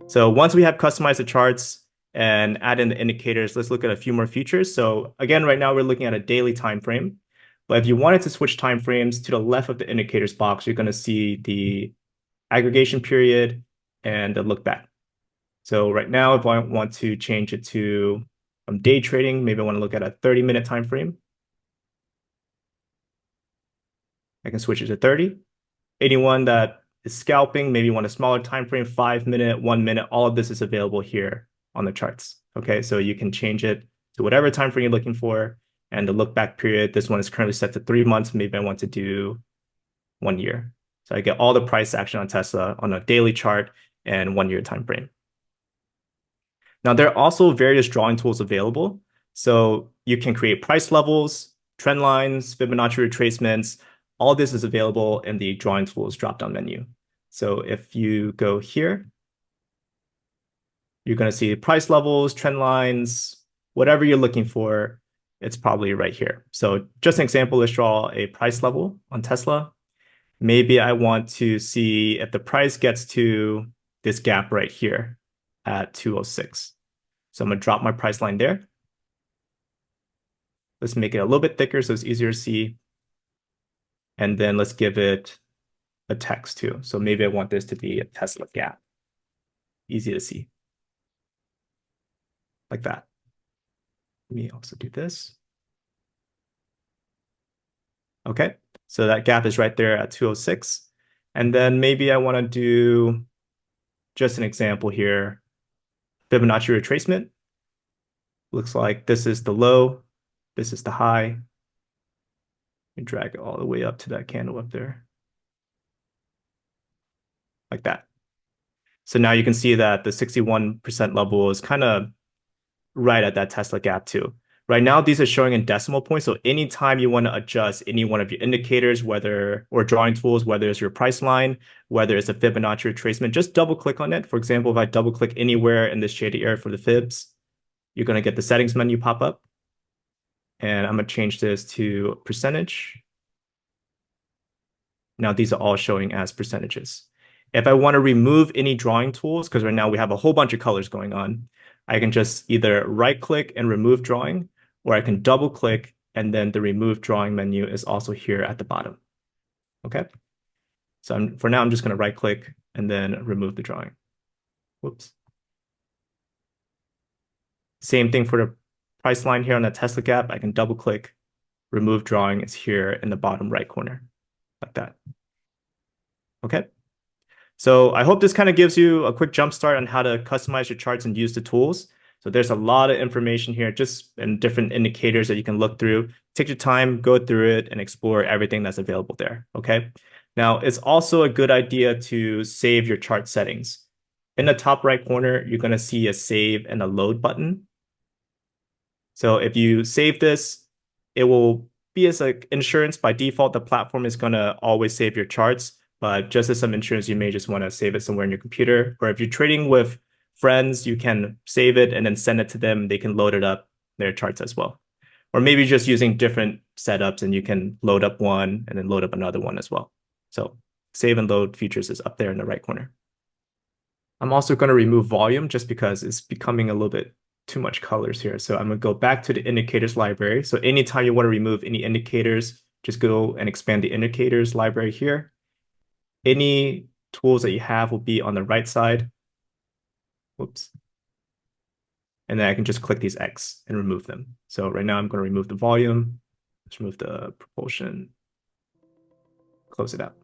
So once we have customized the charts and add in the indicators, let's look at a few more features. So again, right now we're looking at a daily time frame. But if you wanted to switch time frames, to the left of the indicators box, you're going to see the aggregation period and the look back. So right now, if I want to change it to day trading, maybe I want to look at a 30-minute time frame. I can switch it to 30. Anyone that is scalping, maybe want a smaller time frame, 5-minute, 1 minute, all of this is available here on the charts. Okay, so you can change it to whatever time frame you're looking for. And the look back period, this one is currently set to 3 months. Maybe I want to do 1 year. So I get all the price action on Tesla on a daily chart and 1 year time frame. Now, there are also various drawing tools available. So you can create price levels, trend lines, Fibonacci retracements. All this is available in the drawing tools drop-down menu. So if you go here, you're going to see price levels, trend lines, whatever you're looking for, it's probably right here. So just an example, let's draw a price level on Tesla. Maybe I want to see if the price gets to this gap right here at 206. So I'm going to drop my price line there. Let's make it a little bit thicker so it's easier to see. And then let's give it a text too. So maybe I want this to be a Tesla gap. Easy to see. Like that. Let me also do this. Okay, so that gap is right there at 206. And then maybe I want to do just an example here. Fibonacci retracement. Looks like this is the low, this is the high. And drag it all the way up to that candle up there. Like that. So now you can see that the 61% level is kind of right at that Tesla gap too. Right now, these are showing in decimal points. So anytime you want to adjust any one of your indicators, or drawing tools, whether it's your price line, whether it's a Fibonacci retracement, just double click on it. For example, if I double click anywhere in this shaded area for the fibs, you're going to get the settings menu pop up. And I'm going to change this to percentage. Now these are all showing as percentages. If I want to remove any drawing tools, because right now we have a whole bunch of colors going on, I can just either right click and remove drawing, or I can double click and then the remove drawing menu is also here at the bottom. Okay. So for now, I'm just going to right click and then remove the drawing. Whoops. Same thing for the price line here on the Tesla gap. I can double click, remove drawing is here in the bottom right corner, like that. Okay. So I hope this kind of gives you a quick jump start on how to customize your charts and use the tools. So there's a lot of information here, just and different indicators that you can look through. Take your time, go through it, and explore everything that's available there. Okay. Now, it's also a good idea to save your chart settings. In the top right corner, you're going to see a save and a load button. So if you save this, it will be as like insurance. By default, the platform is going to always save your charts. But just as some insurance, you may just want to save it somewhere in your computer. Or if you're trading with friends, you can save it and then send it to them. They can load it up, their charts as well. Or maybe just using different setups and you can load up one and then load up another one as well. So save and load features is up there in the right corner. I'm also going to remove volume just because it's becoming a little bit too much colors here. So I'm going to go back to the indicators library. So anytime you want to remove any indicators, just go and expand the indicators library here. Any tools that you have will be on the right side. Whoops. And then I can just click these X and remove them. So right now I'm going to remove the volume. Let's remove the propulsion. Close it out.